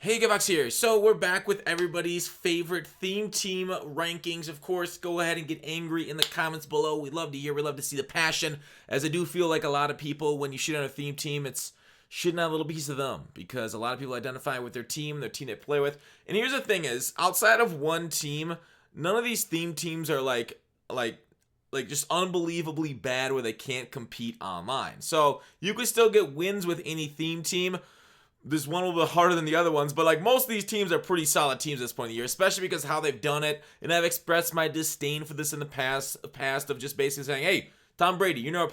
Hey, Gavox here. So we're back with everybody's favorite theme team rankings. Of course, go ahead and get angry in the comments below. We love to hear. We love to see the passion. As I do feel like a lot of people, when you shit on a theme team, it's shitting on a little piece of them because a lot of people identify with their team they play with. And here's the thing: is outside of one team, none of these theme teams are like just unbelievably bad where they can't compete online. So you could still get wins with any theme team. This one will be harder than the other ones, but like most of these teams are pretty solid teams at this point in the year, especially because of how they've done it. And I've expressed my disdain for this in the past of just basically saying, hey, Tom Brady, you're now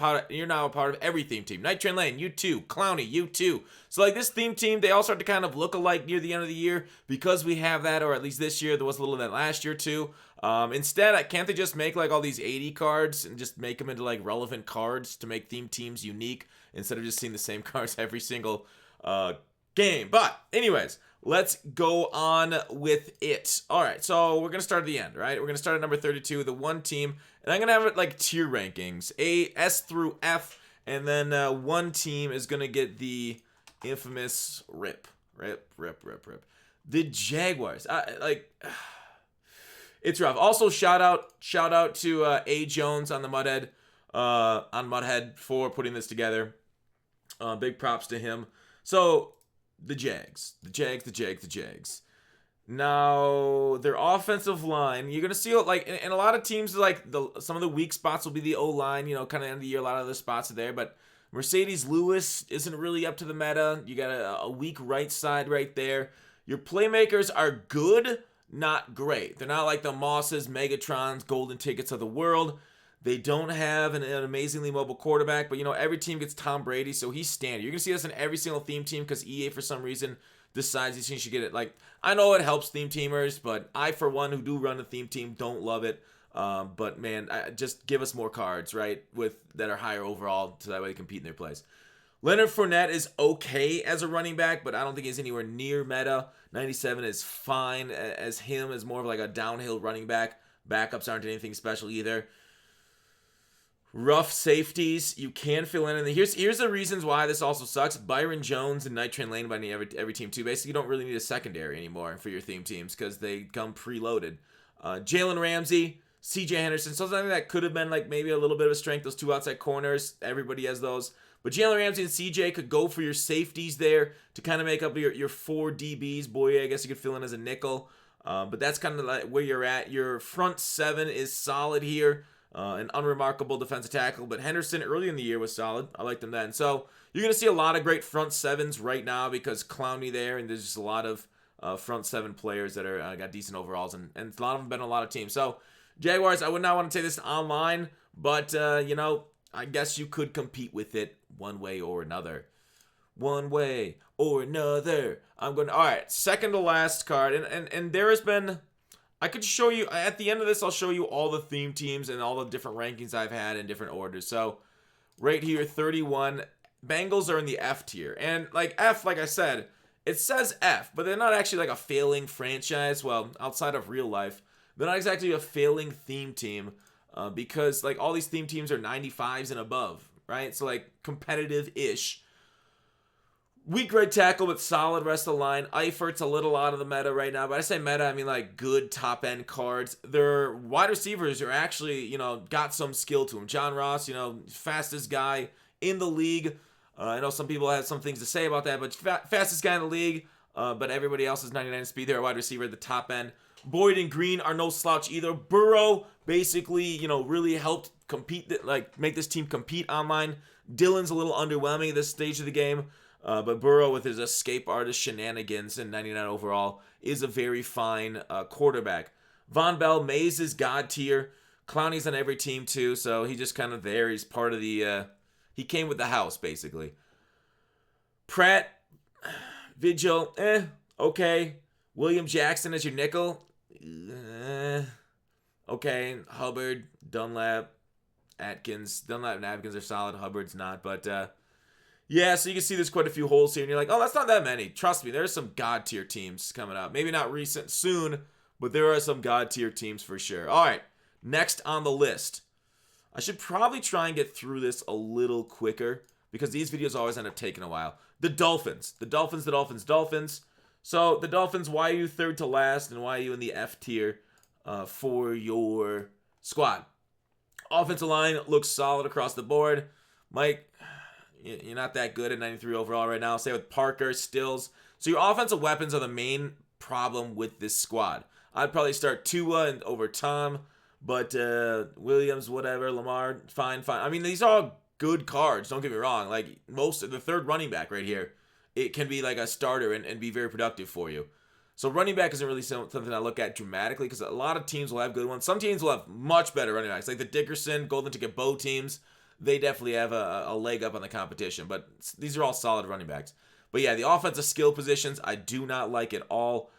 a part of every theme team. Night Train Lane, you too. Clowney, you too. So like this theme team, they all start to kind of look alike near the end of the year because we have that, or at least this year. There was a little of that last year too. Instead, can't they just make like all these 80 cards and just make them into like relevant cards to make theme teams unique instead of just seeing the same cards every single game? But anyways, let's go on with it. All right, so we're gonna start at the end, right? We're gonna start at number 32, the one team, and I'm gonna have it like tier rankings, S through F, and then one team is gonna get the infamous rip. The Jaguars. It's rough. Also, shout out to A Jones on the Mudhead for putting this together. Big props to him. So the Jags. Now, their offensive line, you're going to see, like, in a lot of teams, like, some of the weak spots will be the O-line, you know, kind of end of the year, a lot of other spots are there, but Mercedes Lewis isn't really up to the meta. You got a weak right side right there. Your playmakers are good, not great. They're not like the Mosses, Megatrons, Golden Tickets of the world. They don't have an amazingly mobile quarterback, but, you know, every team gets Tom Brady, so he's standard. You're going to see this in every single theme team because EA, for some reason, decides these teams should get it. Like, I know it helps theme teamers, but I, for one, who do run a theme team, don't love it. But, man, just give us more cards, right, that are higher overall so that way they compete in their place. Leonard Fournette is okay as a running back, but I don't think he's anywhere near meta. 97 is fine as him, as more of like a downhill running back. Backups aren't anything special either. Rough safeties, you can fill in. And here's the reasons why this also sucks. Byron Jones and Night Train Lane by every team too. Basically, you don't really need a secondary anymore for your theme teams because they come preloaded. Jalen Ramsey, CJ Henderson, so something that could have been like maybe a little bit of a strength. Those two outside corners, everybody has those. But Jalen Ramsey and CJ could go for your safeties there to kind of make up your four DBs. Boy, I guess you could fill in as a nickel. But that's kind of like where you're at. Your front seven is solid here. An unremarkable defensive tackle, but Henderson early in the year was solid. I liked him then. So you're going to see a lot of great front sevens right now because Clowney there, and there's just a lot of front seven players that are got decent overalls, and a lot of them been on a lot of teams. So Jaguars, I would not want to take this online, but you know, I guess you could compete with it one way or another. One way or another. All right, second to last card, and there has been. I could show you, at the end of this, I'll show you all the theme teams and all the different rankings I've had in different orders. So, right here, 31. Bangles are in the F tier. And, like, F, like I said, it says F, but they're not actually, like, a failing franchise. Well, outside of real life, they're not exactly a failing theme team because, like, all these theme teams are 95s and above, right? So, like, competitive-ish. Weak right tackle with solid rest of the line. Eifert's a little out of the meta right now. But I say meta, I mean like good top-end cards. Their wide receivers are actually, you know, got some skill to them. John Ross, you know, fastest guy in the league. I know some people have some things to say about that, but fastest guy in the league. But everybody else is 99 speed. They're a wide receiver at the top end. Boyd and Green are no slouch either. Burrow basically, you know, really helped make this team compete online. Dylan's a little underwhelming at this stage of the game. But Burrow, with his escape artist shenanigans and 99 overall, is a very fine quarterback. Von Bell, Mays is God tier. Clowney's on every team too, so he just kind of there. He's part of the. He came with the house basically. Pratt, Vigil, okay. William Jackson as your nickel, okay. Hubbard, Dunlap, Atkins. Dunlap and Atkins are solid. Hubbard's not, but. Yeah, so you can see there's quite a few holes here, and you're like, oh, that's not that many. Trust me, there's some God-tier teams coming up. Maybe not soon, but there are some God-tier teams for sure. All right, next on the list. I should probably try and get through this a little quicker because these videos always end up taking a while. The Dolphins. So the Dolphins, why are you third to last, and why are you in the F tier for your squad? Offensive line looks solid across the board. Mike, you're not that good at 93 overall right now. Same with Parker, Stills. So your offensive weapons are the main problem with this squad. I'd probably start Tua over Tom, but Williams, whatever, Lamar, fine. I mean, these are all good cards. Don't get me wrong. Like most of the third running back right here, it can be like a starter and be very productive for you. So running back isn't really something I look at dramatically because a lot of teams will have good ones. Some teams will have much better running backs, like the Dickerson, Golden Ticket Bow teams. They definitely have a leg up on the competition, but these are all solid running backs. But yeah, the offensive skill positions I do not like at all.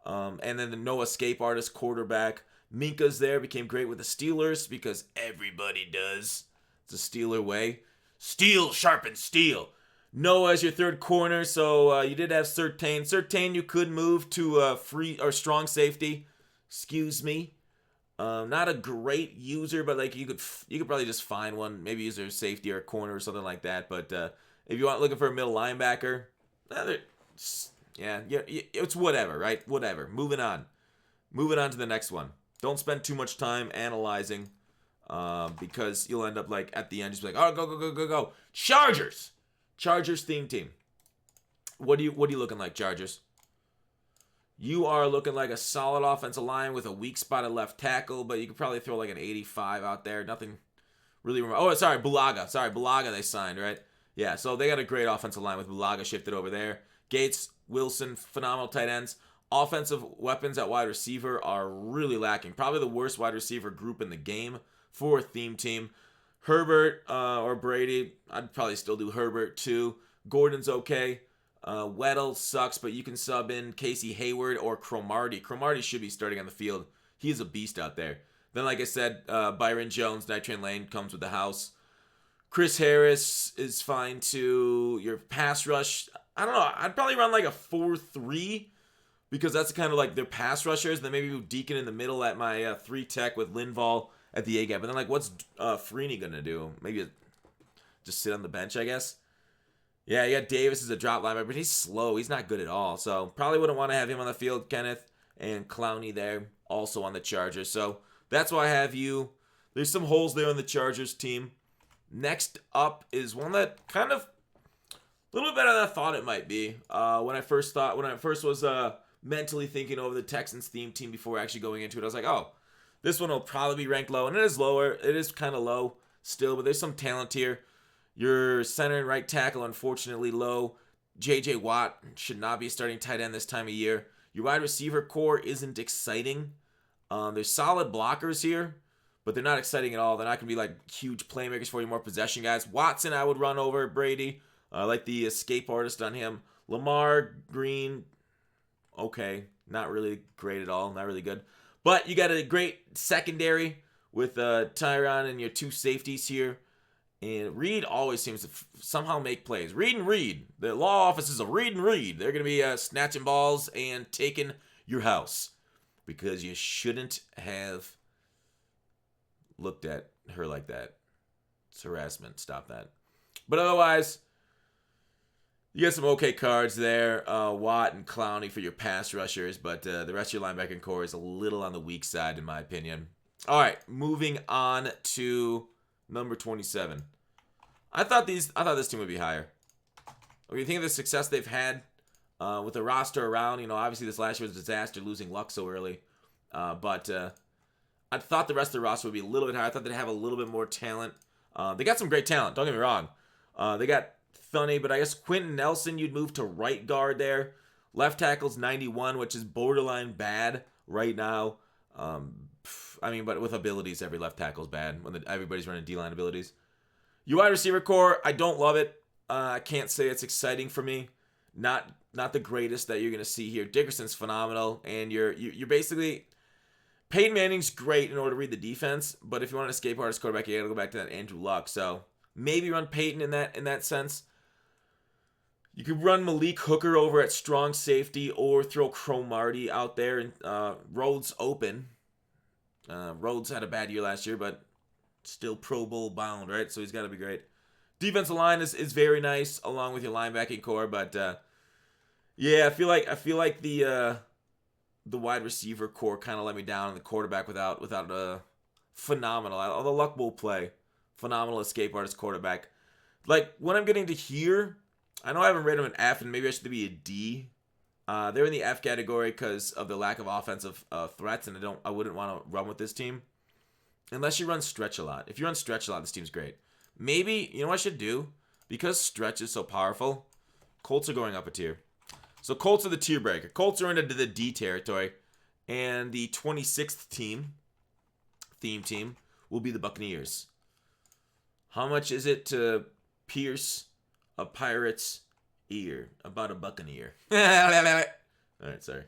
And then the no escape artist quarterback. Minka's there, became great with the Steelers because everybody does. It's a Steeler way. Steel sharpens steel. Noah's your third corner, so you did have Surtain. Surtain you could move to free or strong safety. Excuse me. Not a great user, but like you could probably just find one. Maybe use a safety or a corner or something like that. But if you want looking for a middle linebacker, yeah, it's whatever, right? Whatever. Moving on to the next one. Don't spend too much time analyzing, because you'll end up like at the end just be like, oh, go. Chargers theme team. What are you looking like, Chargers? You are looking like a solid offensive line with a weak spot at left tackle, but you could probably throw like an 85 out there. Nothing really. Oh, sorry, Bulaga. Bulaga they signed, right? Yeah, so they got a great offensive line with Bulaga shifted over there. Gates, Wilson, phenomenal tight ends. Offensive weapons at wide receiver are really lacking. Probably the worst wide receiver group in the game for a theme team. Herbert or Brady, I'd probably still do Herbert too. Gordon's okay. Weddle sucks, but you can sub in Casey Hayward or Cromartie. Cromartie should be starting on the field. He's a beast out there. Then, like I said, Byron Jones, Night Train Lane comes with the house. Chris Harris is fine too. Your pass rush, I don't know. I'd probably run like a 4-3 because that's kind of like their pass rushers. Then maybe Deacon in the middle at my 3 tech with Linval at the A gap. But then like, what's Freeney gonna do? Maybe just sit on the bench, I guess. Yeah, you got Davis as a drop linebacker, but he's slow. He's not good at all. So probably wouldn't want to have him on the field, Kenneth. And Clowney there, also on the Chargers. So that's why I have you. There's some holes there on the Chargers team. Next up is one that kind of a little bit better than I thought it might be. When I first was mentally thinking over the Texans theme team before actually going into it, I was like, oh, this one will probably be ranked low. And it is lower. It is kind of low still, but there's some talent here. Your center and right tackle, unfortunately, low. J.J. Watt should not be starting tight end this time of year. Your wide receiver core isn't exciting. There's solid blockers here, but they're not exciting at all. They're not going to be like huge playmakers for you, more possession guys. Watson, I would run over Brady. I like the escape artist on him. Lamar, Green, okay. Not really great at all. Not really good. But you got a great secondary with Tyron and your 2 safeties here. And Reed always seems to somehow make plays. Reed and Reed. The law offices of Reed and Reed. They're going to be snatching balls and taking your house. Because you shouldn't have looked at her like that. It's harassment. Stop that. But otherwise, you got some okay cards there. Watt and Clowney for your pass rushers. But the rest of your linebacking core is a little on the weak side, in my opinion. All right, moving on to number 27. I thought this team would be higher. When you think of the success they've had with the roster around, obviously this last year was a disaster, losing Luck so early. But I thought the rest of the roster would be a little bit higher. I thought they'd have a little bit more talent. They got some great talent, don't get me wrong. They got Thuney, but I guess Quentin Nelson, you'd move to right guard there. Left tackle's 91, which is borderline bad right now. But with abilities, every left tackle's bad when everybody's running D-line abilities. Your wide receiver core, I don't love it. I can't say it's exciting for me. Not the greatest that you're going to see here. Dickerson's phenomenal, and you're basically... Peyton Manning's great in order to read the defense, but if you want an escape artist quarterback, you got to go back to that Andrew Luck. So maybe run Peyton in that sense. You could run Malik Hooker over at strong safety or throw Cromartie out there and Rhodes open. Rhodes had a bad year last year, but still Pro Bowl bound, right? So he's got to be great. Defensive line is very nice along with your linebacking core, but Yeah, I feel like the wide receiver core kind of let me down, and the quarterback without a phenomenal. Although Luck will play phenomenal escape artist quarterback. Like what I'm getting to here, I know I haven't rated him an F, and maybe I should be a D. They're in the F category because of the lack of offensive threats, and I wouldn't want to run with this team unless you run stretch a lot. If you run stretch a lot, this team's great. Maybe you know what I should do because stretch is so powerful. Colts are going up a tier. So Colts are the tier breaker. Colts are into the D territory. And the 26th theme team, will be the Buccaneers. How much is it to pierce a pirate's ear? About a Buccaneer. Alright, sorry.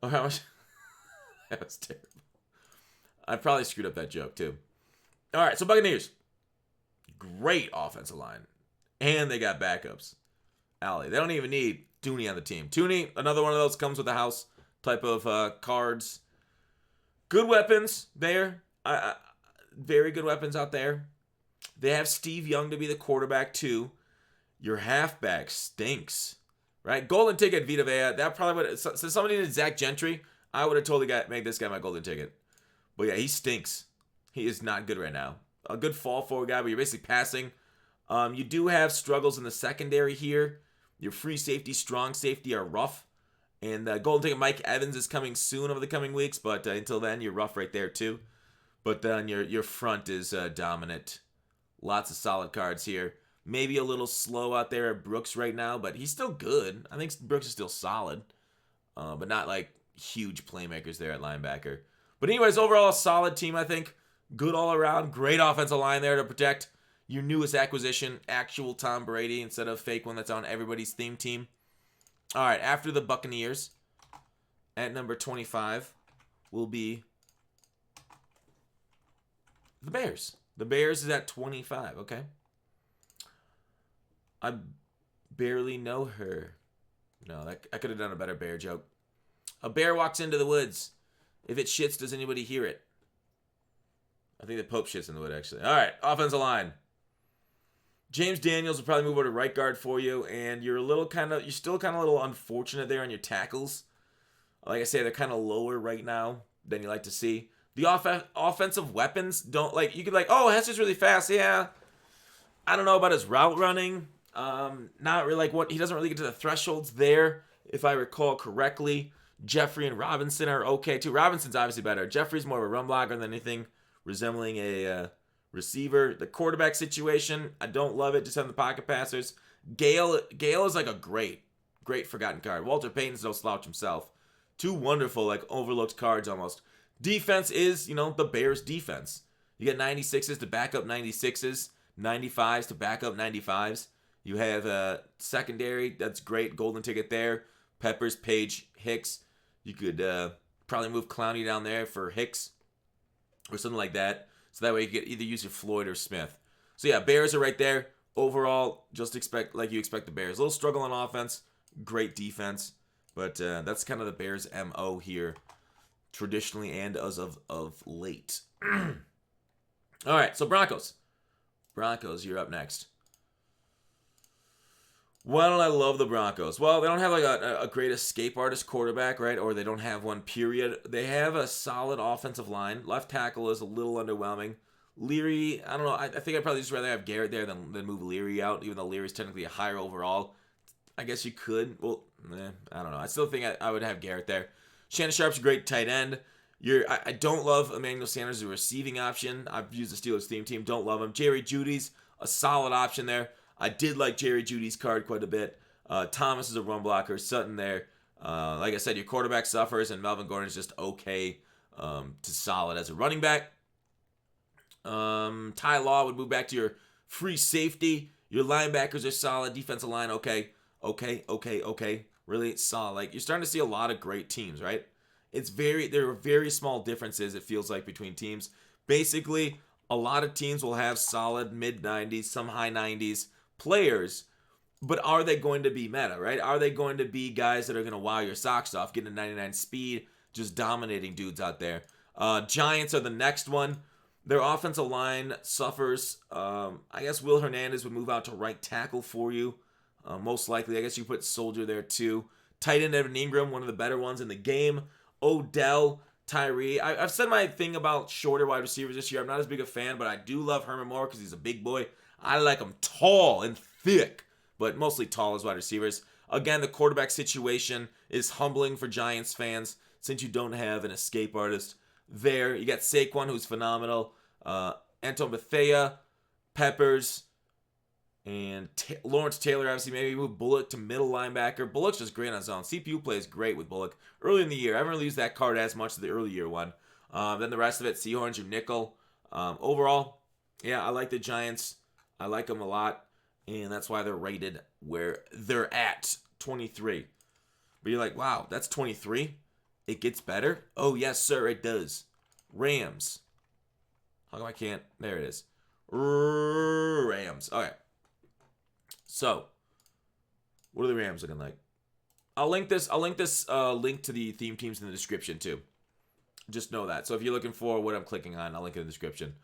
Oh, how much? That was terrible. I probably screwed up that joke, too. Alright, so Buccaneers. Great offensive line. And they got backups. Allie. They don't even need Tooney on the team. Tooney, another one of those comes with the house type of cards. Good weapons there. Very good weapons out there. They have Steve Young to be the quarterback too. Your halfback stinks, right? Golden ticket Vita Vea. That probably would. So somebody did Zach Gentry. I would have totally made this guy my golden ticket. But yeah, he stinks. He is not good right now. A good fall forward guy, but you're basically passing. You do have struggles in the secondary here. Your free safety, strong safety are rough. And golden ticket Mike Evans is coming soon over the coming weeks, but until then, you're rough right there too. But then your front is dominant. Lots of solid cards here. Maybe a little slow out there at Brooks right now, but he's still good. I think Brooks is still solid, but not like huge playmakers there at linebacker. But anyways, overall, a solid team, I think. Good all around. Great offensive line there to protect your newest acquisition, actual Tom Brady, instead of fake one that's on everybody's theme team. All right, after the Buccaneers, at number 25, will be the Bears. The Bears is at 25, okay? I barely know her. No, I could have done a better bear joke. A bear walks into the woods. If it shits, does anybody hear it? I think the Pope shits in the wood, actually. All right, offensive line. James Daniels will probably move over to right guard for you, and you're still kind of a little unfortunate there on your tackles. Like I say, they're kind of lower right now than you like to see. The offensive weapons don't you could oh, Hester's really fast, yeah. I don't know about his route running. Not really he doesn't really get to the thresholds there, if I recall correctly. Jeffrey and Robinson are okay too. Robinson's obviously better. Jeffrey's more of a run blocker than anything resembling a receiver. The quarterback situation, I don't love it. Just having the pocket passers. Gale is like a great forgotten card. Walter Payton's no slouch himself. Two wonderful, overlooked cards almost. Defense is, the Bears' defense. You get 96s to back up 96s, 95s to back up 95s. You have secondary, that's great. Golden ticket there. Peppers, Page, Hicks. You could probably move Clowney down there for Hicks or something like that. So that way you could either use your Floyd or Smith. So yeah, Bears are right there. Overall, just expect you expect the Bears. A little struggle on offense, great defense. But that's kind of the Bears' MO here, traditionally and as of late. All right, so Broncos. Broncos, you're up next. Why don't I love the Broncos? Well, they don't have a great escape artist quarterback, right? Or they don't have one, period. They have a solid offensive line. Left tackle is a little underwhelming. Leary, I don't know. I think I'd probably just rather have Garrett there than move Leary out, even though Leary's technically a higher overall. I guess you could. Well, I don't know. I still think I would have Garrett there. Shannon Sharp's a great tight end. I don't love Emmanuel Sanders as a receiving option. I've used the Steelers theme team. Don't love him. Jerry Jeudy's a solid option there. I did like Jerry Jeudy's card quite a bit. Thomas is a run blocker. Sutton there. Like I said, your quarterback suffers, and Melvin Gordon is just okay to solid as a running back. Ty Law would move back to your free safety. Your linebackers are solid. Defensive line, okay. Really solid. You're starting to see a lot of great teams, right? There are very small differences, it feels like, between teams. Basically, a lot of teams will have solid mid-90s, some high 90s players, but are they going to be meta, right? Are they going to be guys that are going to wow your socks off, getting a 99 speed, just dominating dudes out there? Giants are the next one. Their offensive line suffers. I guess Will Hernandez would move out to right tackle for you. Most likely, I guess you put Soldier there too. Tight end Evan Ingram, one of the better ones in the game. Odell, Tyree. I've said my thing about shorter wide receivers this year. I'm not as big a fan, but I do love Herman Moore because he's a big boy. I like him tall and thick, but mostly tall as wide receivers. Again, the quarterback situation is humbling for Giants fans since you don't have an escape artist there. You got Saquon, who's phenomenal. Anton Bethea, Peppers, and Lawrence Taylor. Obviously, maybe move Bullock to middle linebacker. Bullock's just great on zone. CPU plays great with Bullock early in the year. I haven't really used that card as much as the early year one. Then the rest of it, Seahorns, your nickel. Overall, yeah, I like the Giants. I like them a lot. And that's why they're rated where they're at, 23. But you're like, wow, that's 23? It gets better? Oh, yes, sir, it does. Rams. How come I can't? There it is. Rams. Okay. So, what are the Rams looking like? I'll link this link to the theme teams in the description too. Just know that. So if you're looking for what I'm clicking on, I'll link it in the description.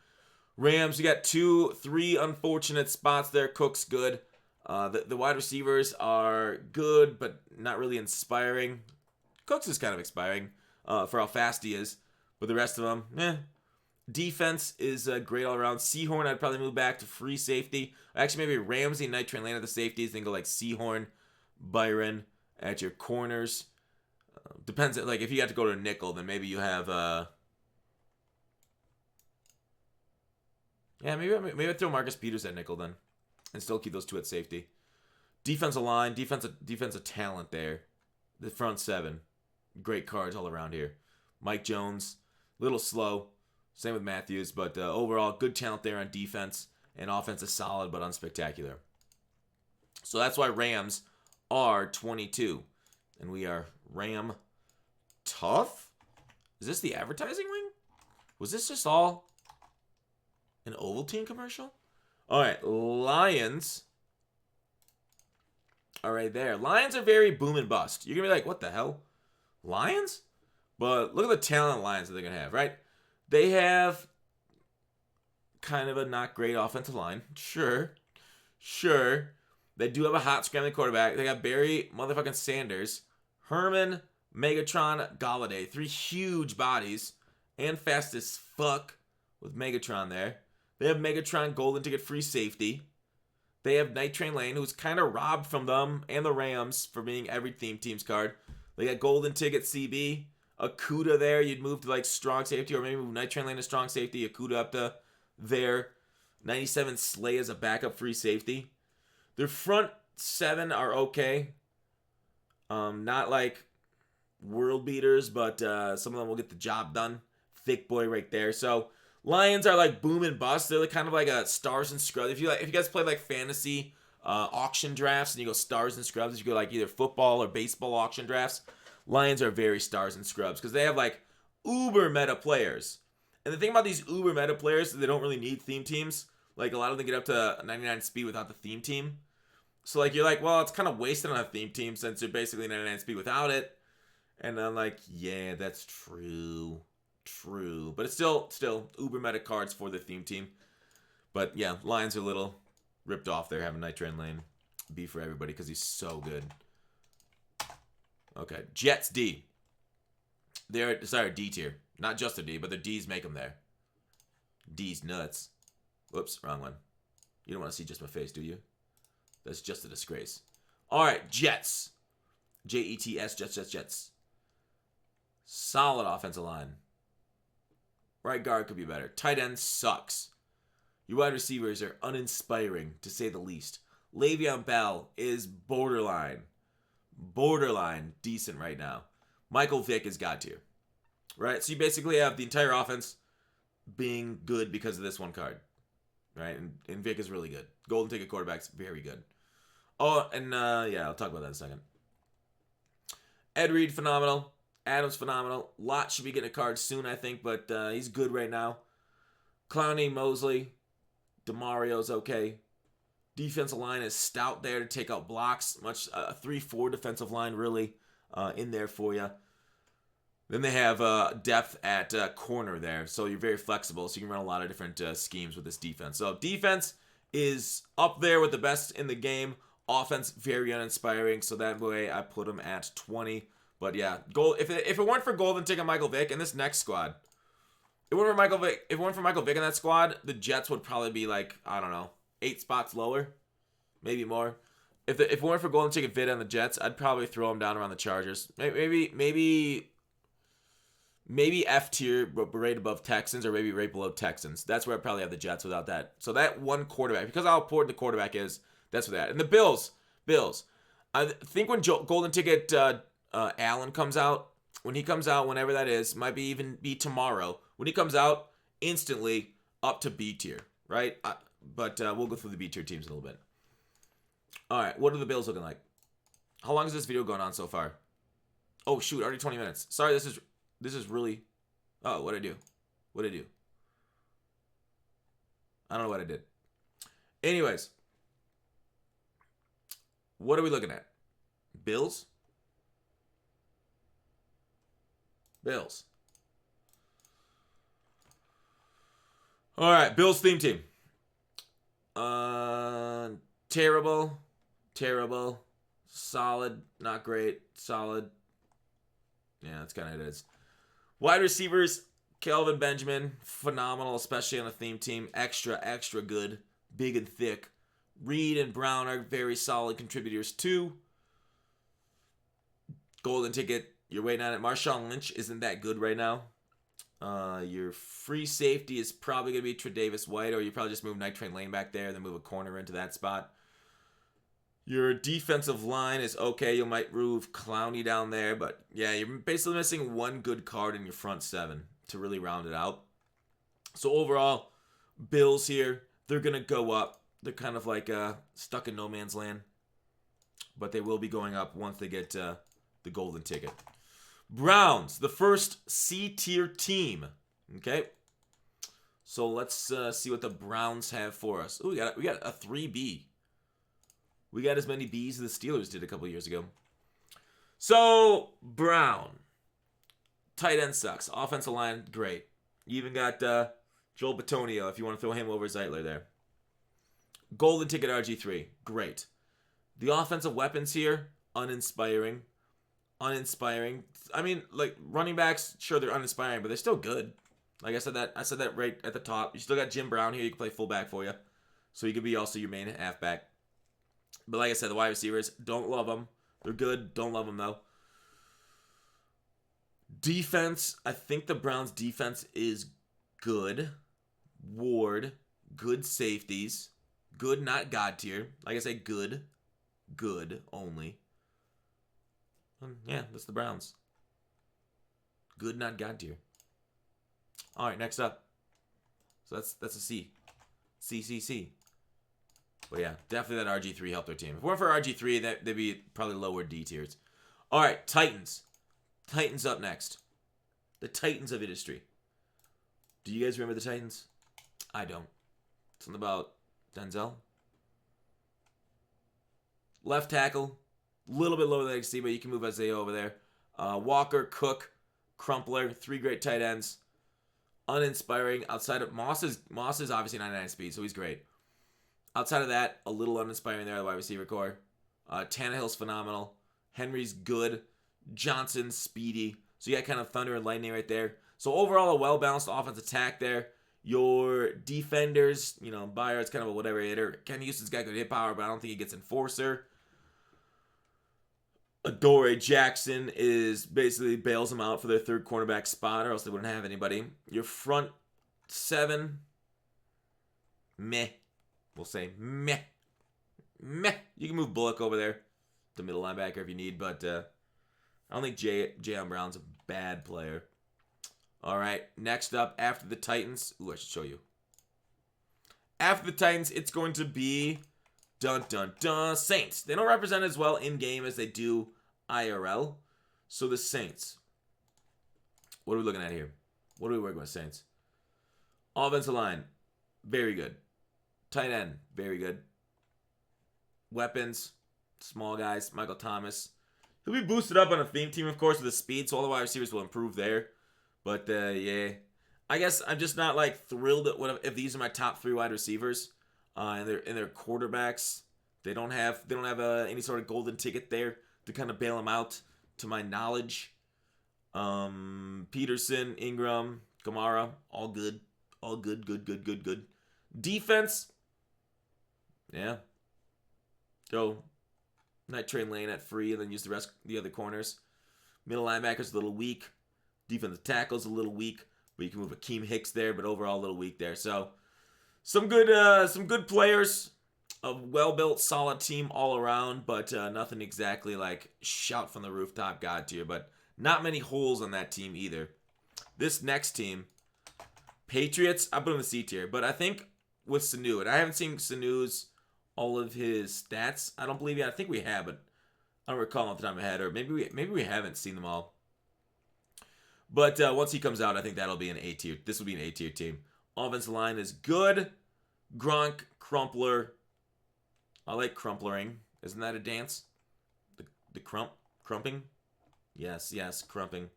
Rams, you got 3 unfortunate spots there. Cook's good. The wide receivers are good, but not really inspiring. Cooks is kind of inspiring for how fast he is. But the rest of them, Defense is great all around. Seahorn, I'd probably move back to free safety. Actually, maybe Ramsey, Night Train Lane at the safeties. Then go like Seahorn, Byron at your corners. Depends. Like if you have to go to a nickel, then maybe you have. Maybe I'd throw Marcus Peters at nickel then, and still keep those 2 at safety. Defensive line, defensive talent there. The front 7, great cards all around here. Mike Jones, little slow. Same with Matthews, but overall, good talent there on defense. And offense is solid, but unspectacular. So that's why Rams are 22. And we are Ram tough? Is this the advertising wing? Was this just all an Ovaltine commercial? All right, Lions are right there. Lions are very boom and bust. You're going to be like, what the hell? Lions? But look at the talent Lions that they're going to have, right? They have kind of a not great offensive line. Sure. They do have a hot scrambling quarterback. They got Barry motherfucking Sanders, Herman, Megatron, Galladay. 3 huge bodies and fast as fuck with Megatron there. They have Megatron Golden Ticket free safety. They have Night Train Lane, who's kind of robbed from them and the Rams for being every team's card. They got Golden Ticket CB. Akuda there, you'd move to like strong safety, or maybe move Night Train Lane to strong safety. Akuda up to there. 97 Slay as a backup free safety. Their front 7 are okay. Not like world beaters, but some of them will get the job done. Thick boy right there. So Lions are like boom and bust. They're like kind of like a stars and scrubs. If you guys play like fantasy auction drafts and you go stars and scrubs, you go like either football or baseball auction drafts. Lions are very stars and scrubs because they have like uber meta players. And the thing about these uber meta players is they don't really need theme teams. Like a lot of them get up to 99 speed without the theme team. So like you're like, well, it's kind of wasted on a theme team since you're basically 99 speed without it. And I'm like, yeah, that's true. But it's still uber meta cards for the theme team. But yeah, Lions are a little ripped off there having Night Train Lane be for everybody because he's so good. Okay, Jets D. They're D tier. Not just a D, but their D's make them there. D's nuts. Whoops, wrong one. You don't want to see just my face, do you? That's just a disgrace. All right, Jets. Jets, Jets. Solid offensive line. Right guard could be better. Tight end sucks. Your wide receivers are uninspiring, to say the least. Le'Veon Bell is borderline decent right now. Michael Vick is God tier. Right? So you basically have the entire offense being good because of this one card. Right? And Vick is really good. Golden Ticket quarterback's very good. Oh, and I'll talk about that in a second. Ed Reed, phenomenal. Adams, phenomenal. Lott should be getting a card soon, I think, but he's good right now. Clowney, Mosley, DeMario's okay. Defensive line is stout there to take out blocks. Much a 3-4 defensive line really in there for you. Then they have depth at corner there, so you're very flexible, so you can run a lot of different schemes with this defense. So defense is up there with the best in the game. Offense, very uninspiring, so that way I put them at 20. But yeah, if it weren't for Golden Ticket Michael Vick and this next squad, if it weren't for Michael Vick in that squad, the Jets would probably be like, I don't know, 8 spots lower, maybe more. If it weren't for Golden Ticket Vid on the Jets, I'd probably throw them down around the Chargers. Maybe F tier, but right above Texans, or maybe right below Texans. That's where I probably have the Jets without that. So that one quarterback, because how important the quarterback is, that's what that. And the Bills. I think when Golden Ticket Allen comes out, when he comes out, whenever that is, might be even be tomorrow. When he comes out, instantly up to B tier, right? But we'll go through the B tier teams in a little bit. All right, what are the Bills looking like? How long is this video going on so far? Oh shoot, already 20 minutes. Sorry, this is really. Oh, what'd I do? I don't know what I did. Anyways, what are we looking at? Bills. All right, Bills theme team. Terrible. Solid, not great. Solid. Yeah, that's kind of it is. Wide receivers, Kelvin Benjamin, phenomenal, especially on a theme team. Extra good, big and thick. Reed and Brown are very solid contributors too. Golden Ticket, you're waiting on it. Marshawn Lynch isn't that good right now. Your free safety is probably going to be Tre'Davious White, or you probably just move Night Train Lane back there and then move a corner into that spot. Your defensive line is okay. You might move Clowney down there, but yeah, you're basically missing one good card in your front 7 to really round it out. So overall, Bills here, they're going to go up. They're kind of like stuck in no man's land, but they will be going up once they get the Golden Ticket. Browns, the first C-tier team. Okay, so let's see what the Browns have for us. Oh, we got a 3B. We got as many Bs as the Steelers did a couple years ago. So, Brown. Tight end sucks. Offensive line, great. You even got Joel Bitonio if you want to throw him over Zeitler there. Golden Ticket RG3, great. The offensive weapons here, uninspiring. I mean, like, running backs, sure, they're uninspiring, but they're still good. Like I said that right at the top. You still got Jim Brown here. You can play fullback for you. So he could be also your main halfback. But like I said, the wide receivers, don't love them. They're good. Don't love them, though. Defense, I think the Browns' defense is good. Ward, good safeties. Good, not God tier. Like I say, good. Good only. Yeah, that's the Browns. Good, not God tier. All right, next up. So that's a C. C. But yeah, definitely that RG3 helped their team. If it weren't for RG3, they'd be probably lower D tiers. All right, Titans. Titans up next. The Titans of industry. Do you guys remember the Titans? I don't. Something about Denzel. Left tackle. A little bit lower than XC, but you can move Isaiah over there. Walker, Cook, Crumpler. 3 great tight ends. Uninspiring. Outside of Moss is obviously 99 speed, so he's great. Outside of that, a little uninspiring there, the wide receiver core. Tannehill's phenomenal. Henry's good. Johnson's speedy. So you got kind of thunder and lightning right there. So overall, a well-balanced offense attack there. Your defenders, Byard's kind of a whatever hitter. Ken Houston's got good hit power, but I don't think he gets enforcer. Adoree Jackson is basically bails them out for their third cornerback spot, or else they wouldn't have anybody. Your front 7, meh. We'll say meh. You can move Bullock over there, the middle linebacker if you need, but I don't think Jayon Brown's a bad player. All right, next up after the Titans. Ooh, I should show you. After the Titans, it's going to be Saints. They don't represent as well in game as they do IRL. So the Saints. What are we looking at here? What are we working with, Saints? Offensive line, very good. Tight end, very good. Weapons, small guys. Michael Thomas. He'll be boosted up on a theme team, of course, with the speed, so all the wide receivers will improve there. But, yeah. I guess I'm just not, thrilled if these are my top 3 wide receivers and their quarterbacks They don't have any sort of golden ticket there to kind of bail them out, to my knowledge. Peterson, Ingram, Kamara, all good. All good, good. Defense, yeah. Go Night Train Lane at free and then use the other corners. Middle linebackers a little weak. Defensive tackles a little weak, but you can move Akeem Hicks there, but overall a little weak there. So some good players. A well-built, solid team all around, but nothing exactly like shout from the rooftop God tier, but not many holes on that team either. This next team, Patriots, I put him in the C tier, but I think with Sanu, and I haven't seen Sanu's all of his stats. I don't believe yet. I think we have, but I don't recall off the top of my head, or maybe we haven't seen them all. But once he comes out, I think that'll be an A tier. This will be an A tier team. Offensive line is good. Gronk, Crumpler. I like crumplering. Isn't that a dance? The crumping? Yes, crumping.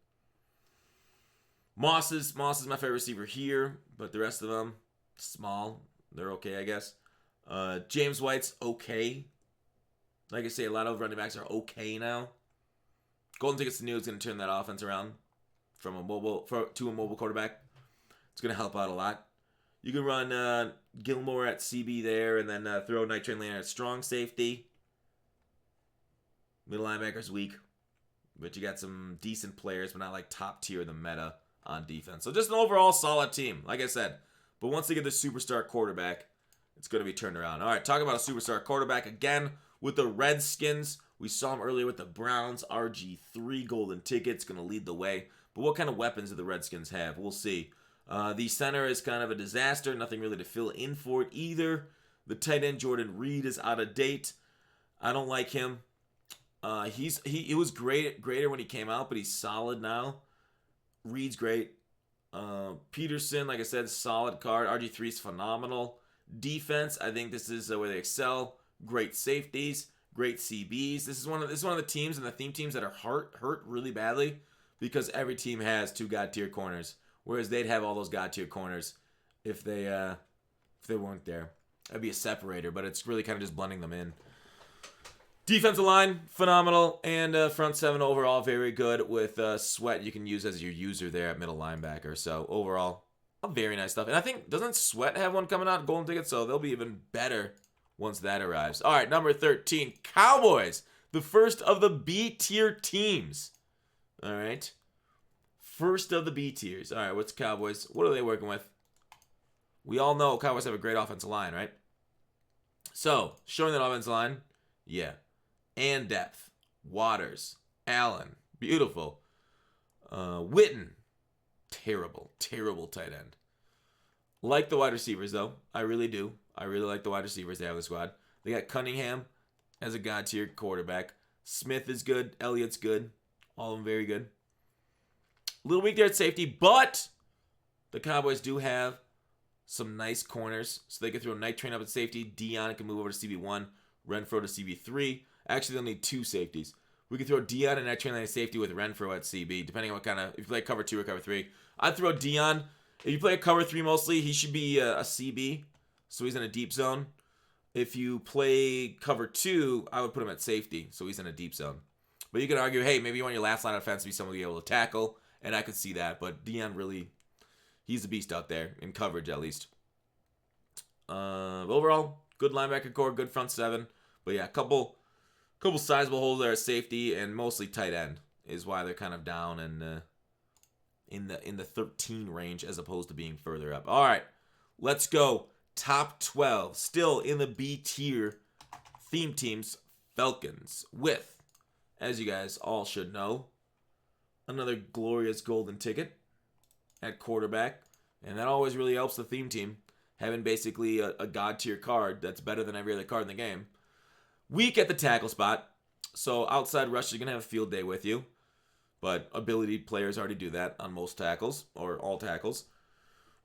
Moss is my favorite receiver here, but the rest of them, small. They're okay, I guess. James White's okay. Like I say, a lot of running backs are okay now. Golden Tickets to New is going to turn that offense around to a mobile quarterback. It's going to help out a lot. You can run Gilmore at CB there, and then throw Night Train Lane at strong safety. Middle linebacker's weak, but you got some decent players, but not like top tier of the meta on defense. So just an overall solid team, like I said. But once they get the superstar quarterback, it's going to be turned around. All right, talking about a superstar quarterback again with the Redskins. We saw him earlier with the Browns. RG3 golden ticket's going to lead the way. But what kind of weapons do the Redskins have? We'll see. The center is kind of a disaster. Nothing really to fill in for it either. The tight end Jordan Reed is out of date. I don't like him. He was greater when he came out, but he's solid now. Reed's great. Peterson, like I said, solid card. RG3 is phenomenal. Defense, I think this is where they excel. Great safeties, great CBs. This is one of the teams and the theme teams that are hurt really badly because every team has two god tier corners. Whereas they'd have all those god tier corners if they weren't there. That'd be a separator, but it's really kind of just blending them in. Defensive line, phenomenal, and front seven overall very good with Sweat you can use as your user there at middle linebacker. So overall, very nice stuff. And I think, doesn't Sweat have one coming out, golden ticket? So they'll be even better once that arrives. All right, number 13, Cowboys, the first of the B tier teams. All right. First of the B tiers. All right, what's Cowboys? What are they working with? We all know Cowboys have a great offensive line, right? So, showing that offensive line, yeah. And depth. Waters. Allen. Beautiful. Witten. Terrible tight end. Like the wide receivers, though. I really do. I really like the wide receivers they have in the squad. They got Cunningham as a god tier quarterback. Smith is good. Elliott's good. All of them very good. A little weak there at safety, but the Cowboys do have some nice corners. So they can throw Night Train up at safety. Dion can move over to CB1. Renfro to CB3. Actually, they'll need two safeties. We can throw Dion and Night Train at safety with Renfro at CB, depending on what kind of, if you play cover 2 or cover 3. I'd throw Dion. If you play a cover 3 mostly, he should be a CB, so he's in a deep zone. If you play cover 2, I would put him at safety, so he's in a deep zone. But you can argue, hey, maybe you want your last line of defense to be someone to be able to tackle, and I could see that. But Dion really, he's a beast out there, in coverage at least. Overall, good linebacker core, good front seven. But yeah, a couple sizable holes there at safety, and mostly tight end is why they're kind of down and in the 13 range as opposed to being further up. All right, let's go. Top 12, still in the B tier theme teams, Falcons with, as you guys all should know, another glorious golden ticket at quarterback, and that always really helps the theme team, having basically a god tier card that's better than every other card in the game. Weak at the tackle spot, so outside rushers are going to have a field day with you, but ability players already do that on most tackles, or all tackles.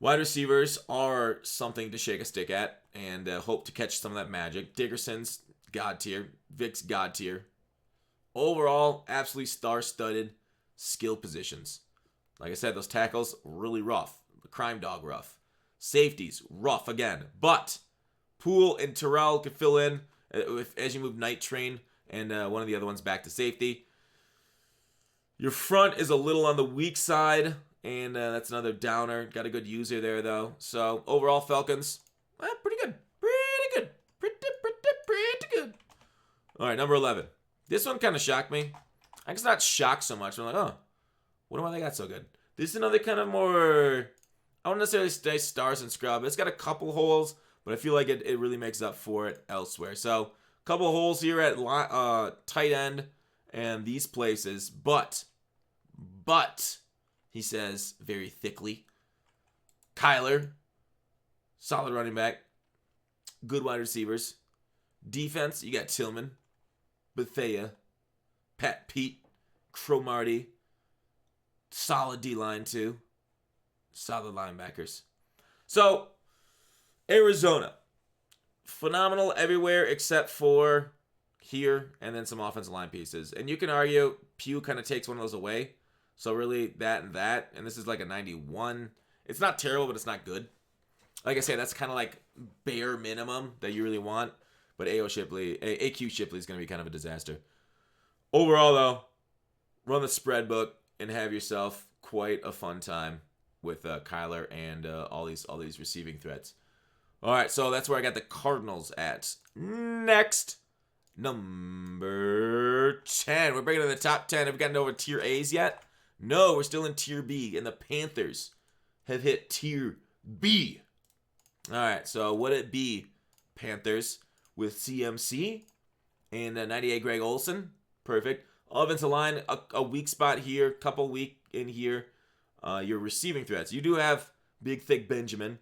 Wide receivers are something to shake a stick at and hope to catch some of that magic. Dickerson's god tier. Vic's god tier. Overall, absolutely star-studded skill positions. Like I said, those tackles, really rough. Crime dog rough. Safeties, rough again. But Poole and Terrell could fill in as you move Night Train and one of the other ones back to safety. Your front is a little on the weak side, and that's another downer. Got a good user there, though. So, overall, Falcons, pretty good. Pretty good. Pretty good. All right, number 11. This one kind of shocked me. I guess not shocked so much. I'm like, oh, what do they got so good? This is another kind of more, I wouldn't necessarily say stars and scrub. It's got a couple holes, but I feel like it really makes up for it elsewhere. So, a couple of holes here at tight end and these places, but, he says very thickly, Kyler, solid running back, good wide receivers. Defense, you got Tillman, Bethea, Pat Pete, Cromartie, solid D-line too, solid linebackers. So, Arizona, phenomenal everywhere except for here and then some offensive line pieces. And you can argue Pugh kind of takes one of those away. So really that, and this is like a 91. It's not terrible, but it's not good. Like I say, that's kind of like bare minimum that you really want. But AQ Shipley is going to be kind of a disaster. Overall, though, run the spread book and have yourself quite a fun time with Kyler and all these receiving threats. All right, so that's where I got the Cardinals at. Next, number 10. We're breaking to the top 10. Have we gotten over tier A's yet? No, we're still in tier B, and the Panthers have hit tier B. All right, so would it be Panthers with CMC and 98 Greg Olsen? Perfect. Offensive line, a weak spot here, couple weak in here. Your receiving threats. You do have big, thick Benjamin.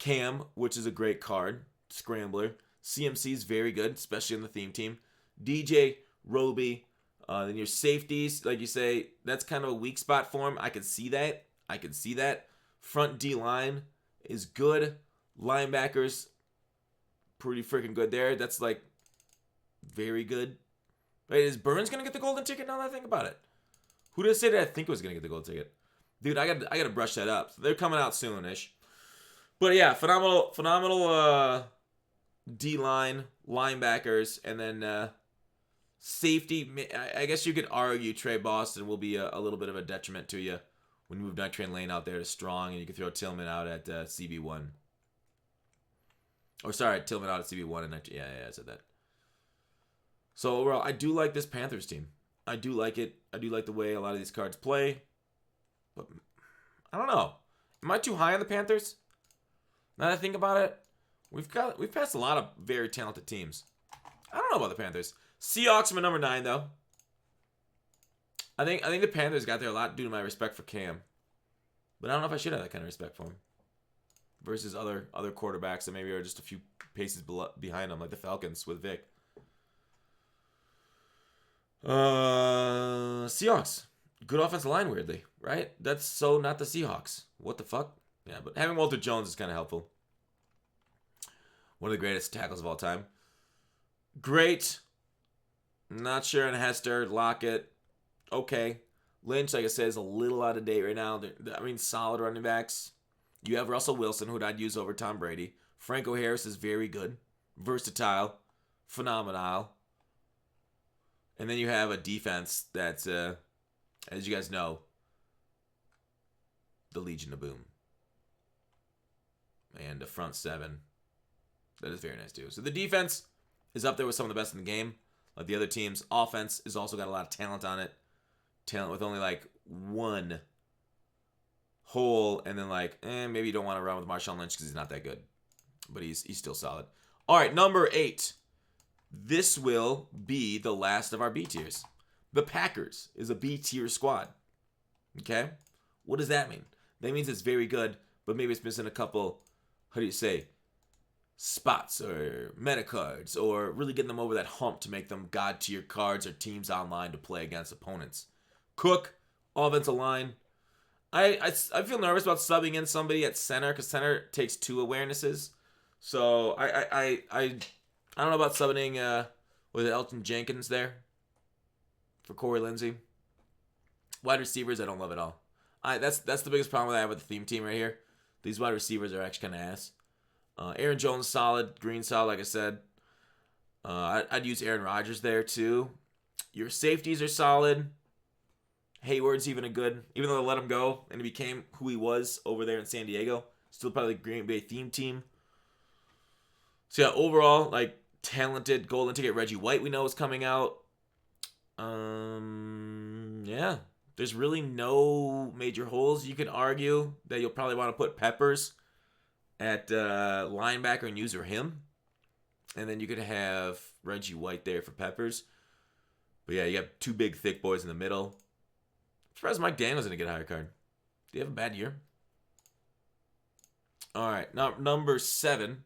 Cam, which is a great card. Scrambler. CMC is very good, especially in the theme team. DJ, Roby. Then your safeties, like you say, that's kind of a weak spot for him. I can see that. Front D-line is good. Linebackers, pretty freaking good there. That's like very good. Wait, is Burns going to get the golden ticket now that I think about it? Who did I say that I think was going to get the golden ticket? Dude, I got to brush that up. They're coming out soon-ish. But yeah, phenomenal D-line, linebackers, and then safety. I guess you could argue Trey Boston will be a little bit of a detriment to you when you move Night Train Lane out there to strong, and you can throw Tillman out at CB1. Or sorry, Tillman out at CB1. And yeah, I said that. So overall, I do like this Panthers team. I do like it. I do like the way a lot of these cards play. But I don't know. Am I too high on the Panthers? Now that I think about it, we've passed a lot of very talented teams. I don't know about the Panthers. Seahawks are my number 9 though. I think the Panthers got there a lot due to my respect for Cam. But I don't know if I should have that kind of respect for him. Versus other quarterbacks that maybe are just a few paces behind them, like the Falcons with Vic. Seahawks. Good offensive line, weirdly, right? That's so not the Seahawks. What the fuck? Yeah, but having Walter Jones is kind of helpful. One of the greatest tackles of all time. Great. Not sure on Hester, Lockett. Okay. Lynch, like I said, is a little out of date right now. Solid running backs. You have Russell Wilson, who I'd use over Tom Brady. Franco Harris is very good. Versatile. Phenomenal. And then you have a defense that's, as you guys know, the Legion of Boom. And a front 7. That is very nice, too. So the defense is up there with some of the best in the game. Like the other teams. Offense has also got a lot of talent on it. Talent with only like one hole. And then maybe you don't want to run with Marshawn Lynch because he's not that good. But he's still solid. All right, number 8. This will be the last of our B tiers. The Packers is a B tier squad. Okay? What does that mean? That means it's very good, but maybe it's missing a couple, spots or meta cards, or really getting them over that hump to make them god tier cards or teams online to play against opponents. Cook, offensive line. I feel nervous about subbing in somebody at center because center takes 2 awarenesses. So I don't know about subbing with Elton Jenkins there for Corey Lindsey. Wide receivers, I don't love at all. That's the biggest problem I have with the theme team right here. These wide receivers are actually kind of ass. Aaron Jones, solid. Green, solid, like I said. I'd use Aaron Rodgers there too. Your safeties are solid. Hayward's even a good, even though they let him go and he became who he was over there in San Diego. Still part of the Green Bay theme team. So yeah, overall, like talented golden ticket Reggie White we know is coming out. Yeah. There's really no major holes. You could argue that you'll probably want to put Peppers at linebacker and use him. And then you could have Reggie White there for Peppers. But yeah, you have two big, thick boys in the middle. I'm surprised Mike Daniels didn't get a higher card. Do you have a bad year? All right, now number 7.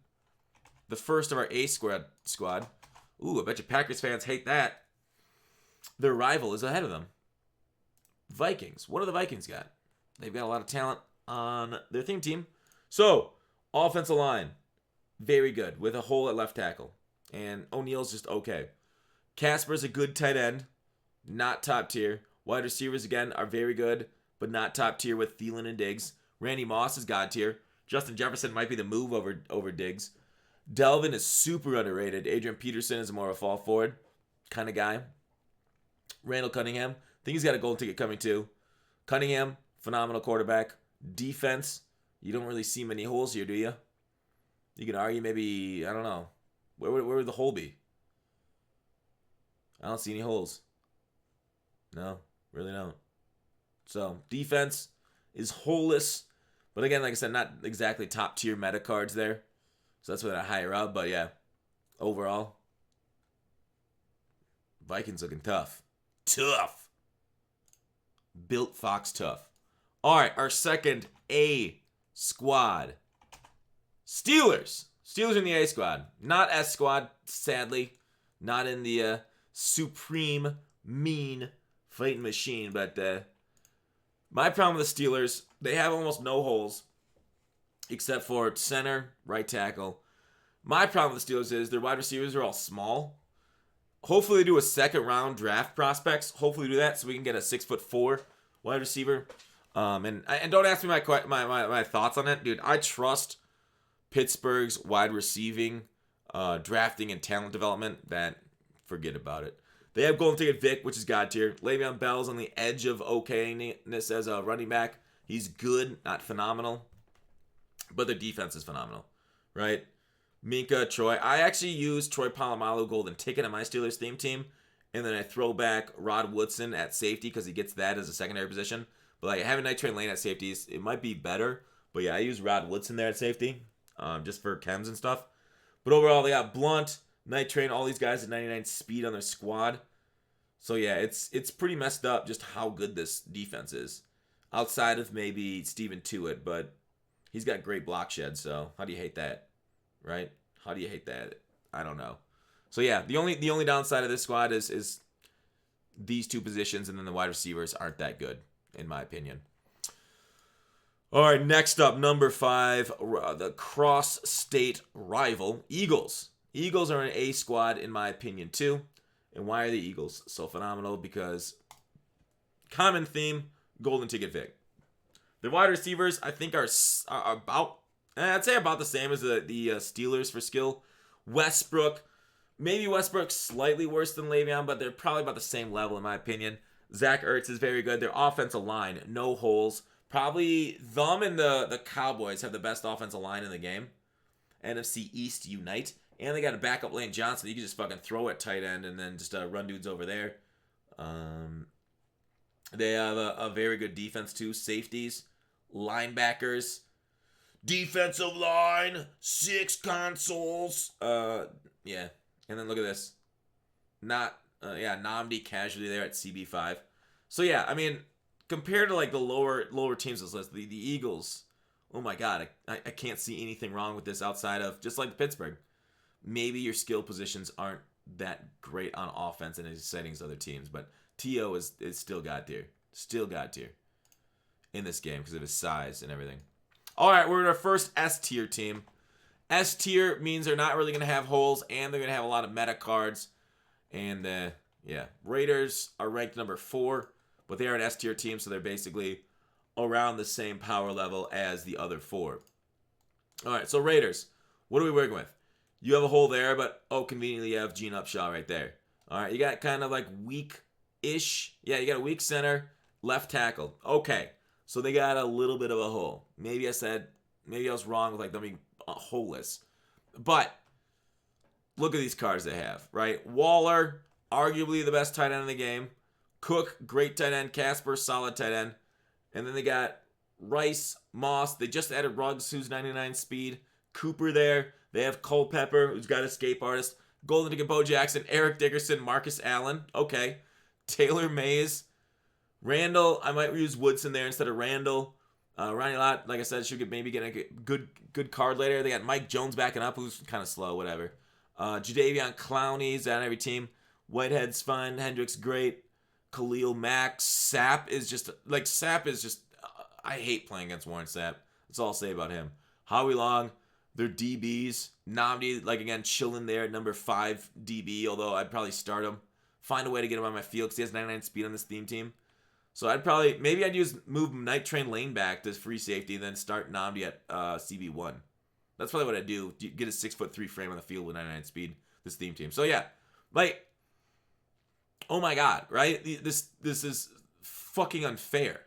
The first of our A squad. Ooh, I bet you Packers fans hate that. Their rival is ahead of them. Vikings. What do the Vikings got? They've got a lot of talent on their theme team. So, offensive line. Very good, with a hole at left tackle. And O'Neal's just okay. Casper's a good tight end. Not top tier. Wide receivers, again, are very good, but not top tier with Thielen and Diggs. Randy Moss is god tier. Justin Jefferson might be the move over Diggs. Delvin is super underrated. Adrian Peterson is more of a fall forward kind of guy. Randall Cunningham, I think he's got a golden ticket coming too. Cunningham, phenomenal quarterback. Defense, you don't really see many holes here, do you? You can argue maybe, I don't know. Where would the hole be? I don't see any holes. No, really don't. So, defense is holeless. But again, like I said, not exactly top tier meta cards there. So that's why they're higher up. But yeah, overall, Vikings looking tough. Tough. Built Fox tough. All right, our second A squad. Steelers. Steelers in the A squad. Not S squad, sadly. Not in the supreme, mean fighting machine. But my problem with the Steelers, they have almost no holes. Except for center, right tackle. My problem with the Steelers is their wide receivers are all small. Hopefully they do a second round draft prospects. Hopefully do that so we can get a 6'4" wide receiver. And don't ask me my thoughts on it, dude. I trust Pittsburgh's wide receiving, drafting and talent development. That forget about it. They have golden ticket Vic, which is god tier. Le'Veon Bell's on the edge of okayness as a running back. He's good, not phenomenal. But their defense is phenomenal, right? Minka, Troy. I actually use Troy Polamalu golden ticket on my Steelers theme team. And then I throw back Rod Woodson at safety because he gets that as a secondary position. But like having Night Train Lane at safeties, it might be better. But yeah, I use Rod Woodson there at safety. Just for chems and stuff. But overall, they got Blunt, Night Train, all these guys at 99 speed on their squad. So yeah, it's pretty messed up just how good this defense is. Outside of maybe Steven Tuitt, but he's got great block shed, so how do you hate that? Right? How do you hate that? I don't know. So yeah, the only downside of this squad is these two positions, and then the wide receivers aren't that good, in my opinion. All right, next up, number 5, the cross-state rival, Eagles. Eagles are an A squad, in my opinion, too. And why are the Eagles so phenomenal? Because common theme, golden ticket Vic. The wide receivers, I think, are about, I'd say about the same as the Steelers for skill. Westbrook, maybe Westbrook slightly worse than Le'Veon, but they're probably about the same level in my opinion. Zach Ertz is very good. Their offensive line, no holes. Probably them and the Cowboys have the best offensive line in the game. NFC East unite. And they got a backup Lane Johnson. You can just fucking throw at tight end and then just run dudes over there. They have a very good defense too. Safeties, linebackers, defensive line, 6 consoles. Yeah. And then look at this. Nnamdi casually there at CB5. So yeah, I mean, compared to like the lower teams on this list, the Eagles, oh my god, I can't see anything wrong with this outside of just like Pittsburgh. Maybe your skill positions aren't that great on offense and as exciting as other teams, but T.O. is still god tier. Still god tier in this game because of his size and everything. All right, we're in our first S tier team. S tier means they're not really going to have holes and they're going to have a lot of meta cards. And Raiders are ranked number 4, but they are an S tier team, so they're basically around the same power level as the other 4. All right, so Raiders, what are we working with? You have a hole there, but conveniently you have Gene Upshaw right there. All right, you got kind of like weak-ish. Yeah, you got a weak center, left tackle. Okay, so they got a little bit of a hole. Maybe I was wrong with like them being holeless. But look at these cards they have, right? Waller, arguably the best tight end in the game. Cook, great tight end. Casper, solid tight end. And then they got Rice, Moss. They just added Ruggs, who's 99 speed. Cooper there. They have Culpepper, who's got escape artist. Golden Ticket Bo Jackson, Eric Dickerson, Marcus Allen. Okay. Taylor Mays. Randall, I might use Woodson there instead of Randall. Ronnie Lott, like I said, should maybe get a good card later. They got Mike Jones backing up, who's kind of slow, whatever. Jadeveon Clowney's on every team. Whitehead's fine. Hendricks, great. Khalil Mack. Sapp is just... I hate playing against Warren Sapp. That's all I'll say about him. Howie Long, they're DBs. Nnamdi, like again, chilling there at number 5 DB, although I'd probably start him. Find a way to get him on my field because he has 99 speed on this theme team. So I'd move Night Train Lane back to free safety, then start Nnamdi at CB1. That's probably what I'd do. Get a 6'3" frame on the field with 99 speed, this theme team. So yeah, like, oh my God, right? This is fucking unfair.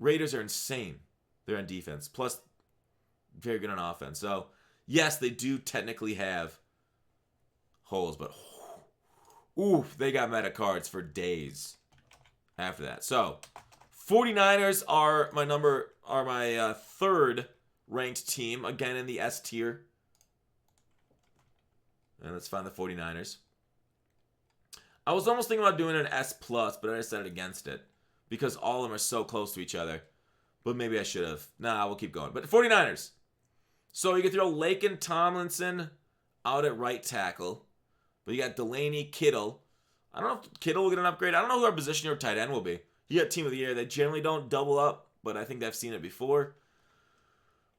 Raiders are insane. They're on defense. Plus, very good on offense. So, yes, they do technically have holes, but they got meta cards for days after that. So, 49ers are my third ranked team, again in the S tier. And let's find the 49ers. I was almost thinking about doing an S+, but I decided against it because all of them are so close to each other. But maybe I should have. Nah, we'll keep going. But 49ers. So you can throw Laken Tomlinson out at right tackle. But you got Delaney, Kittle. I don't know if Kittle will get an upgrade. I don't know who our position or tight end will be. He got team of the year. They generally don't double up, but I think I've seen it before.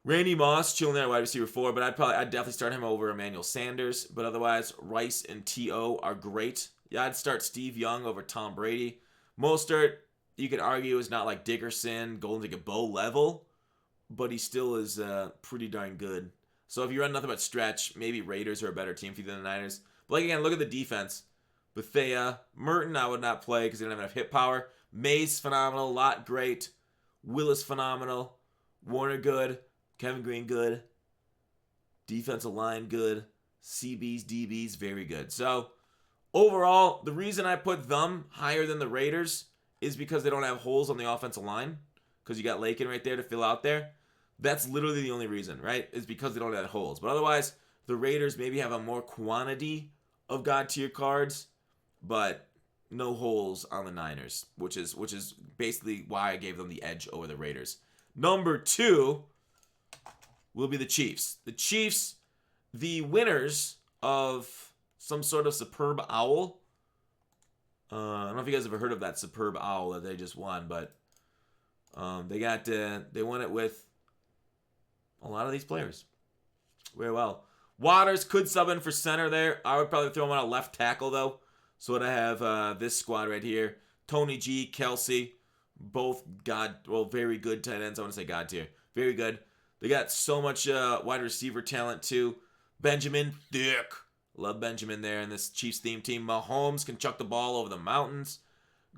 Randy Moss chilling there at wide receiver 4, but I'd definitely start him over Emmanuel Sanders. But otherwise, Rice and T.O. are great. Yeah, I'd start Steve Young over Tom Brady. Mostert, you could argue, is not like Dickerson, Golden Ticket Bo level, but he still is pretty darn good. So if you run nothing but stretch, maybe Raiders are a better team for you than the Niners. But like again, look at the defense. Bethea, Merton, I would not play because he didn't have enough hit power. Mays, phenomenal. Lott, great. Willis, phenomenal. Warner, good. Kevin Green, good. Defensive line, good. CBs, DBs, very good. So overall, the reason I put them higher than the Raiders is because they don't have holes on the offensive line. Because you got Laken right there to fill out there. That's literally the only reason, right? Is because they don't have holes. But otherwise, the Raiders maybe have a more quantity of God tier cards, but no holes on the Niners, which is basically why I gave them the edge over the Raiders. Number 2 will be the Chiefs. The Chiefs, the winners of some sort of superb owl. I don't know if you guys ever heard of that superb owl that they just won, but they won it with a lot of these players. Very well. Waters could sub in for center there. I would probably throw him on a left tackle, though. So what I have this squad right here. Tony G, Kelsey, both very good tight ends. I want to say God tier. Very good. They got so much wide receiver talent, too. Benjamin, thick. Love Benjamin there in this Chiefs theme team. Mahomes can chuck the ball over the mountains.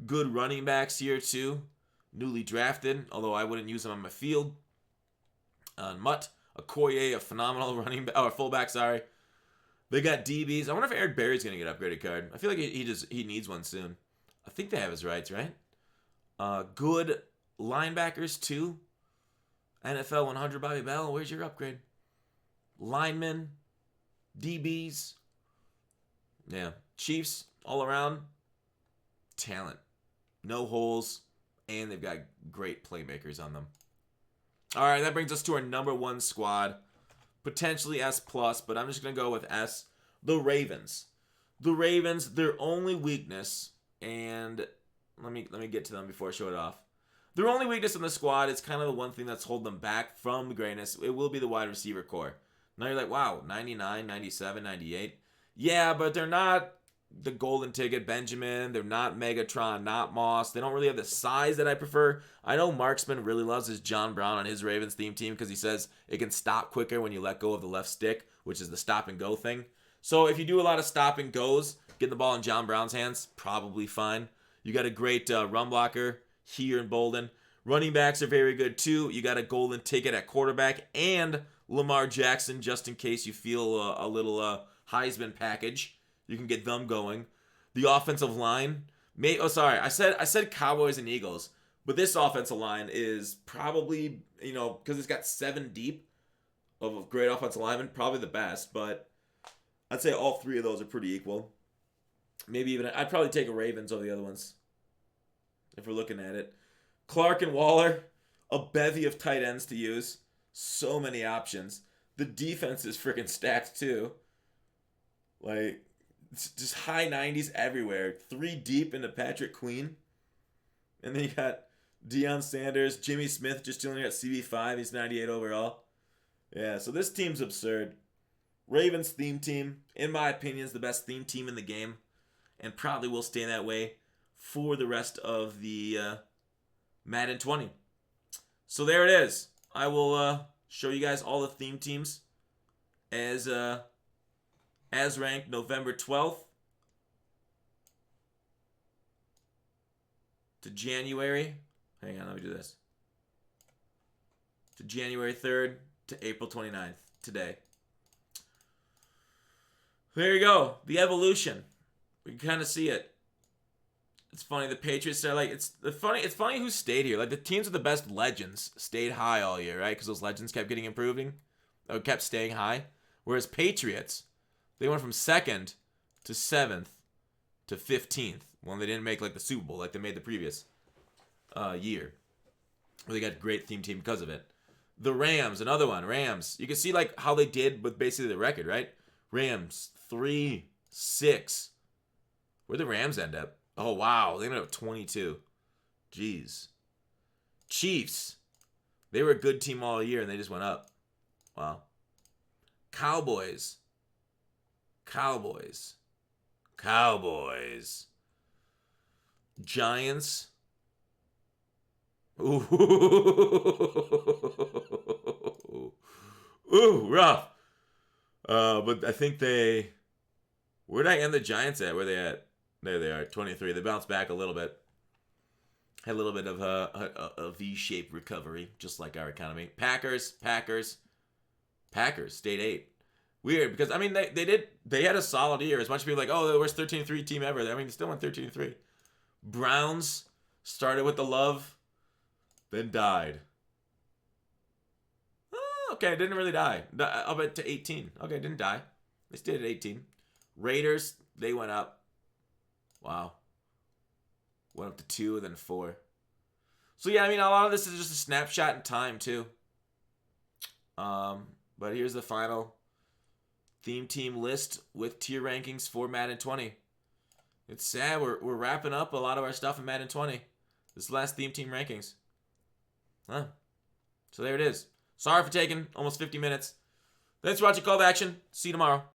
Good running backs here, too. Newly drafted, although I wouldn't use them on my field. Mutt, Okoye, a phenomenal fullback, sorry. They got DBs. I wonder if Eric Berry's going to get an upgraded card. I feel like he needs one soon. I think they have his rights, right? Good linebackers, too. NFL 100 Bobby Bell, where's your upgrade? Linemen, DBs. Yeah, Chiefs, all around. Talent. No holes. And they've got great playmakers on them. All right, that brings us to our number 1 squad. Potentially S+, but I'm just going to go with S. The Ravens. The Ravens, their only weakness, and let me get to them before I show it off. Their only weakness in the squad is kind of the one thing that's holding them back from greatness. It will be the wide receiver core. Now you're like, wow, 99, 97, 98. Yeah, but they're not the golden ticket Benjamin. They're not Megatron, not Moss. They don't really have the size that I prefer. I know Marksman really loves his John Brown on his Ravens theme team because he says it can stop quicker when you let go of the left stick, which is the stop and go thing. So if you do a lot of stop and goes, getting the ball in John Brown's hands, probably fine. You got a great run blocker here in Bolden. Running backs are very good too. You got a golden ticket at quarterback and Lamar Jackson just in case you feel a little Heisman package. You can get them going. The offensive line, I said Cowboys and Eagles, but this offensive line is probably, because it's got 7 deep of a great offensive lineman, probably the best, but I'd say all 3 of those are pretty equal. Maybe even, I'd probably take a Ravens over the other ones if we're looking at it. Clark and Waller, a bevy of tight ends to use. So many options. The defense is freaking stacked too. Like, it's just high 90s everywhere. 3 deep into Patrick Queen. And then you got Deion Sanders, Jimmy Smith just chilling here at CB5. He's 98 overall. Yeah, so this team's absurd. Ravens theme team, in my opinion, is the best theme team in the game. And probably will stay that way for the rest of the Madden 20. So there it is. I will show you guys all the theme teams as ranked November 12th to January. Hang on, let me do this. To January 3rd to April 29th today. There you go. The evolution. We can kind of see it. It's funny. The Patriots are like, it's funny who stayed here. Like the teams with the best legends stayed high all year, right? Because those legends kept getting improving, or kept staying high. Whereas Patriots, they went from 2nd to 7th to 15th when they didn't make like the Super Bowl like they made the previous year. They got a great theme team because of it. The Rams, another one. Rams. You can see like how they did with basically the record, right? Rams 3-6. Where'd the Rams end up? Oh wow, they ended up 22. Jeez. Chiefs. They were a good team all year and they just went up. Wow. Cowboys. Giants. Ooh. Ooh, rough. But I think where'd I end the Giants at? Where are they at? There they are, 23. They bounced back a little bit. Had a little bit of a V-shaped recovery, just like our economy. Packers stayed 8. Weird, because I mean they had a solid year. As much as people are like, oh, they're the worst 13-3 team ever. I mean, they still went 13-3. Browns started with the love, then died. Oh, okay, didn't really die. Up to 18. Okay, didn't die. They stayed at 18. Raiders, they went up. Wow. Went up to 2 and then 4. So yeah, I mean, a lot of this is just a snapshot in time too. But here's the final theme team list with tier rankings for Madden 20. It's sad. We're wrapping up a lot of our stuff in Madden 20. This is the last theme team rankings. Huh. So there it is. Sorry for taking almost 50 minutes. Thanks for watching Call to Action. See you tomorrow.